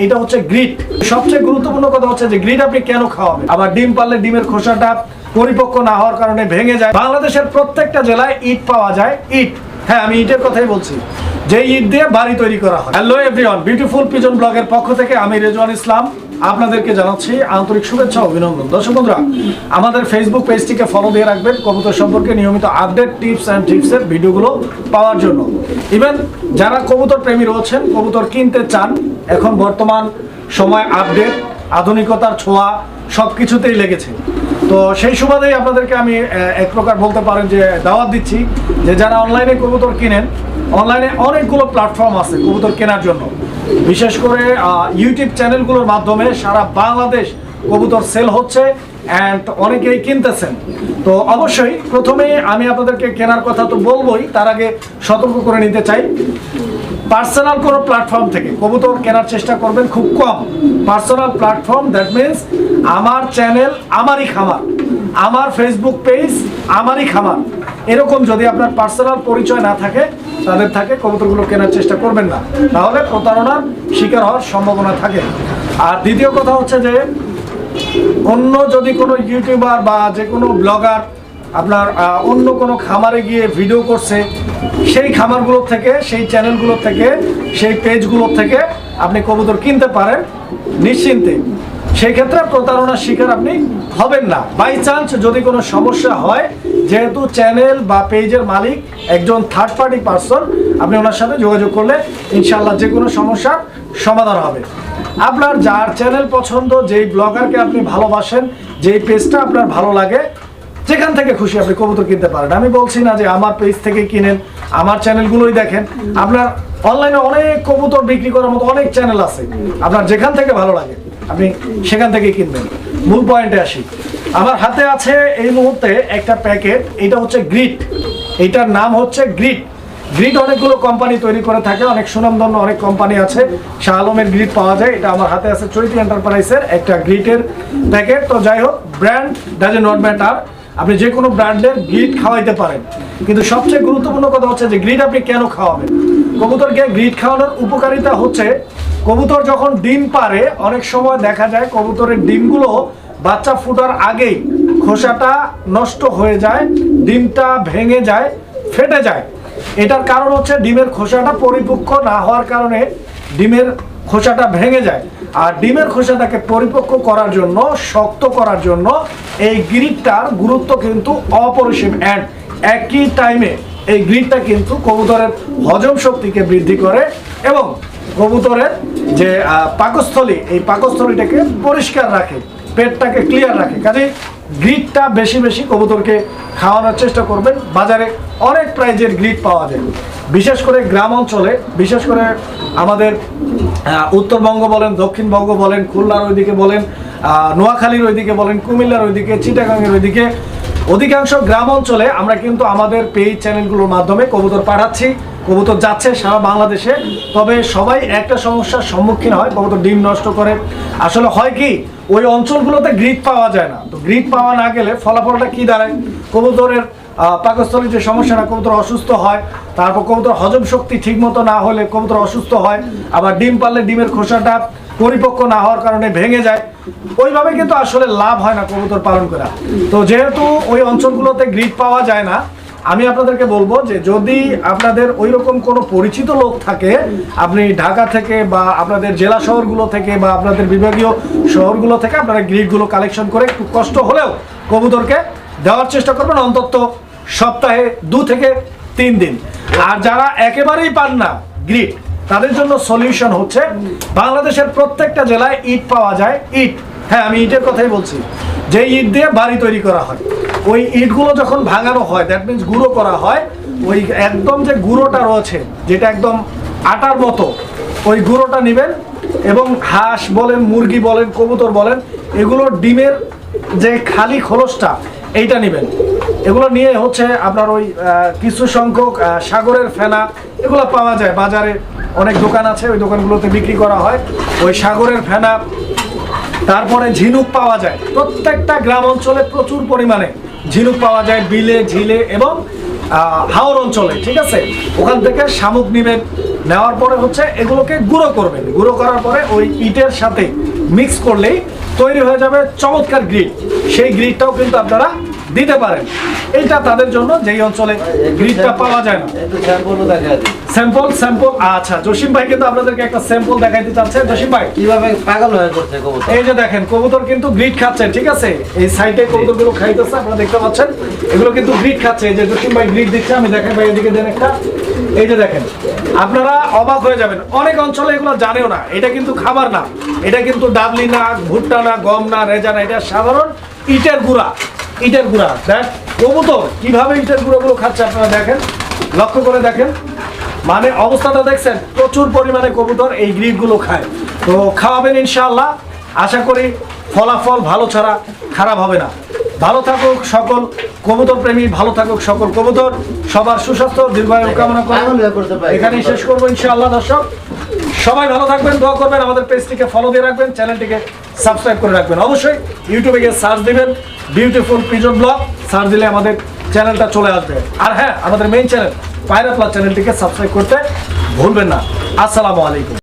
এটা হচ্ছে গ্রিট। সবচেয়ে গুরুত্বপূর্ণ কথা হচ্ছে যে গ্রিট আপনি কেন খাওয়াবেন। আবার ডিম পারলে ডিমের খোসাটা পরিপক্ক না হওয়ার কারণে ভেঙে যায়। বাংলাদেশের প্রত্যেকটা জেলায় ইট পাওয়া যায়। ইট, হ্যাঁ আমি ইটের কথাই বলছি, যে ইট দিয়ে বাড়ি তৈরি করা হয়। হ্যালো এভরিওয়ান, বিউটিফুল পিজন ব্লগের পক্ষ থেকে আমি রেজওয়ান ইসলাম আপনাদেরকে জানাচ্ছি আন্তরিক শুভেচ্ছা অভিনন্দন। দর্শক বন্ধুরা, আমাদের ফেসবুক পেজটিকে ফলো দিয়ে রাখবেন কবুতর সম্পর্কে নিয়মিত আপডেট টিপস অ্যান্ড ট্রিক্সের ভিডিওগুলো পাওয়ার জন্য। ইভেন যারা কবুতর প্রেমী রয়েছেন, কবুতর কিনতে চান, এখন বর্তমান সময় আপডেট, আধুনিকতার ছোঁয়া সব কিছুতেই লেগেছে। তো সেই সুবাদেই আপনাদেরকে আমি এক প্রকার বলতে পারেন যে দাওয়াত দিচ্ছি যে যারা অনলাইনে কবুতর কিনেন, অনলাইনে অনেকগুলো প্ল্যাটফর্ম আছে কবুতর কেনার জন্য। বিশেষ করে ইউটিউব চ্যানেলগুলোর মাধ্যমে সারা বাংলাদেশ কবুতর সেল হচ্ছে অ্যান্ড অনেকেই কিনতেছেন। তো অবশ্যই প্রথমে আমি আপনাদেরকে কেনার কথা তো বলবোই, তার আগে সতর্ক করে নিতে চাই, পার্সোনাল কোনো প্ল্যাটফর্ম থেকে কবুতর কেনার চেষ্টা করবেন খুব কম। পার্সোনাল প্ল্যাটফর্ম, দ্যাট মিনস আমার চ্যানেল আমারই খামার, আমার ফেসবুক পেজ আমারই খামার, এরকম যদি আপনার পার্সোনাল পরিচয় না থাকে, তাদের থাকে কবুতরগুলো কেনার চেষ্টা করবেন না, তাহলে প্রতারণার শিকার হওয়ার সম্ভাবনা থাকে। আর দ্বিতীয় কথা হচ্ছে যে অন্য যদি কোনো ইউটিউবার বা যে কোনো ব্লগার আপনার অন্য কোনো খামারে গিয়ে ভিডিও করছে, সেই খামারগুলোর থেকে, সেই চ্যানেলগুলোর থেকে, সেই পেজগুলোর থেকে আপনি কবুতর কিনতে পারেন নিশ্চিন্তে। সেই ক্ষেত্রে প্রতারণার শিকার আপনি হবেন না। বাই চান্স যদি কোনো সমস্যা হয়, যেহেতু চ্যানেল বা পেজের মালিক একজন থার্ড পার্টি পার্সন, আপনি ওনার সাথে যোগাযোগ করলে ইনশাল্লাহ যে কোনো সমস্যার সমাধান হবে। আপনার যার চ্যানেল পছন্দ, যেই ব্লগারকে আপনি ভালোবাসেন, যেই পেজটা আপনার ভালো লাগে, যেখান থেকে খুশি আপনি কবুতর কিনতে পারেন। আমি বলছি না যে আমার পেজ থেকে কিনেন, আমার চ্যানেলগুলোই দেখেন। আপনার অনলাইনে অনেক কবুতর বিক্রি করার মতো অনেক চ্যানেল আছে, আপনার যেখান থেকে ভালো লাগে আপনি সেখান থেকে কিনবেন। মূল পয়েন্টে আসি। আমার হাতে আছে এই মুহূর্তে একটা প্যাকেট, এটা হচ্ছে গ্রিট, এটার নাম হচ্ছে গ্রিট। গ্রিট অনেকগুলো কোম্পানি তৈরি করে থাকে, অনেক সুনামধন্য অনেক কোম্পানি আছে। শাহ আলমের গ্রিট পাওয়া যায়, এটা আমার হাতে আছে চৈতি এন্টারপ্রাইজের একটা গ্রিটের প্যাকেট। তো যাই হোক, ব্র্যান্ড ডাজ নট ম্যাটার, আপনি যে কোনো ব্র্যান্ডের গ্রিট খাওয়াইতে পারেন। কিন্তু সবচেয়ে গুরুত্বপূর্ণ কথা হচ্ছে যে গ্রিট আপনি কেন খাওয়াবেন। কবুতরকে গ্রিট খাওয়ানোর উপকারিতা হচ্ছে, কবুতর যখন ডিম পারে, অনেক সময় দেখা যায় কবুতরের ডিমগুলো বাচ্চা ফুটার আগেই খোসাটা নষ্ট হয়ে যায়, ডিমটা ভেঙে যায়, ফেটে যায়। এটার কারণ হচ্ছে ডিমের খোসাটা পরিপক্ক না হওয়ার কারণে ডিমের খোসাটা ভেঙে যায়। আর ডিমের খোসাটাকে পরিপক্ক করার জন্য, শক্ত করার জন্য এই গ্রিটটার গুরুত্ব কিন্তু অপরিসীম। অ্যান্ড একই টাইমে এই গ্রিটটা কিন্তু কবুতরের হজম শক্তিকে বৃদ্ধি করে এবং কবুতরের যে পাকস্থলী, এই পাকস্থলীটাকে পরিষ্কার রাখে, পেটটাকে ক্লিয়ার রাখে। কাজে গ্রিটটা বেশি বেশি কবুতরকে খাওয়ানোর চেষ্টা করবেন। বাজারে অনেক প্রাইজের গ্রিট পাওয়া যায়, বিশেষ করে গ্রাম অঞ্চলে, বিশেষ করে আমাদের উত্তরবঙ্গ বলেন, দক্ষিণবঙ্গ বলেন, খুলনার ওইদিকে বলেন, নোয়াখালীর ওইদিকে বলেন, কুমিল্লার ওইদিকে, চিটাগাংয়ের ওইদিকে, অধিকাংশ গ্রাম অঞ্চলে আমরা কিন্তু আমাদের পেজ চ্যানেলগুলোর মাধ্যমে কবুতর পাঠাচ্ছি, কবুতর যাচ্ছে সারা বাংলাদেশে। তবে সবাই একটা সমস্যার সম্মুখীন হয়, কবুতর ডিম নষ্ট করে। আসলে হয় কি, ওই অঞ্চলগুলোতে গ্রিট পাওয়া যায় না। তো গ্রিট পাওয়া না গেলে ফলাফলটা কি দাঁড়ায়, কবুতরের পাকস্থলীর যে সমস্যাটা, কবুতর অসুস্থ হয়। তারপর কবুতর হজম শক্তি ঠিক মতো না হলে কবুতর অসুস্থ হয়। আবার ডিম পারলে ডিমের খোসাটা পরিপক্ক না হওয়ার কারণে ভেঙে যায়। ওইভাবে কিন্তু আসলে লাভ হয় না কবুতর পালন করা। তো যেহেতু ওই অঞ্চলগুলোতে গ্রিট পাওয়া যায় না, আমি আপনাদেরকে বলবো যে যদি আপনাদের ওই রকম কোনো পরিচিত লোক থাকে, আপনি ঢাকা থেকে বা আপনাদের জেলা শহরগুলো থেকে বা আপনাদের বিভাগীয় শহরগুলো থেকে আপনারা গ্রিটগুলো কালেকশন করে একটু কষ্ট হলেও কবুতরকে দেওয়ার চেষ্টা করবেন, অন্তত সপ্তাহে 2 থেকে 3 দিন। আর যারা একেবারেই পান না গ্রিট, তাদের জন্য সলিউশন হচ্ছে, বাংলাদেশের প্রত্যেকটা জেলায় ইট পাওয়া যায়। ইট, হ্যাঁ আমি ইটের কথাই বলছি, যে ইট দিয়ে বাড়ি তৈরি করা হয়। ওই ইটগুলো যখন ভাঙানো হয়, দ্যাট মিনস গুঁড়ো করা হয়, ওই একদম যে গুঁড়োটা রয়েছে, যেটা একদম আটার মতো, ওই গুঁড়োটা নেবেন এবং হাঁস বলেন, মুরগি বলেন, কবুতর বলেন, এগুলোর ডিমের যে খালি খোলসটা, এইটা নেবেন। এগুলো নিয়ে হচ্ছে আপনার ওই কিছু সংখ্যক সাগরের ফেনা, এগুলো পাওয়া যায় বাজারে, অনেক দোকান আছে, ওই দোকানগুলোতে বিক্রি করা হয়। ওই সাগরের ফেনা, তারপরে ঝিনুক পাওয়া যায়। প্রত্যেকটা গ্রাম অঞ্চলে প্রচুর পরিমাণে ঝিনুক পাওয়া যায়, বিলে, ঝিলে এবং হাওর অঞ্চলে, ঠিক আছে? ওখান থেকে শামুক নিবেন, নেওয়ার পরে হচ্ছে এগুলোকে গুঁড়ো করবেন। গুঁড়ো করার পরে ওই ইটের সাথে মিক্স করলেই তৈরি হয়ে যাবে চমৎকার গ্রিড। সেই গ্রিডটাও কিন্তু আপনারা দিতে পারেন। এইটা তাদের জন্য যেই অঞ্চলে গ্রিডটা পাওয়া যায় না। স্যাম্পল আচ্ছা, জসিম ভাই কিন্তু আপনাদেরকে একটা স্যাম্পল দেখাইতে চাচ্ছে। জসিম ভাই কিভাবে পাগল হয়ে করছে কবুতর। এই যে দেখেন কবুতর কিন্তু গ্রিড খাচ্ছে, ঠিক আছে? এই সাইডে কবুতরগুলো খাইতেছে, আপনারা দেখতে পাচ্ছেন। এগুলো কিন্তু গ্রিড খাচ্ছে। এই যে জসিম ভাই গ্রিড দিচ্ছে, আমি দেখেন ভাই এদিকে দেন একটা। এই যে দেখেন, আপনারা অবাক হয়ে যাবেন। অনেক অঞ্চলে এগুলো জানেও না। এটা কিন্তু খাবার না, এটা কিন্তু ডাবলি না, ভুট্টা না, গম না, রেজা না, এটা সাধারণ ইটের গুঁড়া। ইটের গুঁড়া দেখ কবুতর কিভাবে ইটের গুঁড়োগুলো খাচ্ছে, আপনারা দেখেন, লক্ষ্য করে দেখেন। মানে অবস্থাটা দেখছেন, প্রচুর পরিমাণে কবুতর এই গ্রিডগুলো খায়। তো খাওয়াবেন ইনশাআল্লাহ, আশা করি ফলাফল ভালো ছাড়া খারাপ হবে না। ভালো থাকুক সকল কবুতর প্রেমী, ভালো থাকুক সকল কবুতর, সবার সুস্বাস্থ্য দীর্ঘায়ু কামনা করে এখানেই শেষ করবো ইনশাআল্লাহ। দর্শক সবাই ভালো থাকবেন, দোয়া করবেন, আমাদের পেজটিকে ফলো দিয়ে রাখবেন, চ্যানেলটিকে সাবস্ক্রাইব করে রাখবেন। অবশ্যই ইউটিউবে গিয়ে সার্চ দিবেন বিউটিফুল পিজন ব্লগ, সার্চ দিলে আমাদের চ্যানেলটা চলে আসবে। আর হ্যাঁ, আমাদের মেইন চ্যানেল পায়রা প্লাস চ্যানেলটিকে সাবস্ক্রাইব করতে ভুলবেন না। আসসালামু আলাইকুম।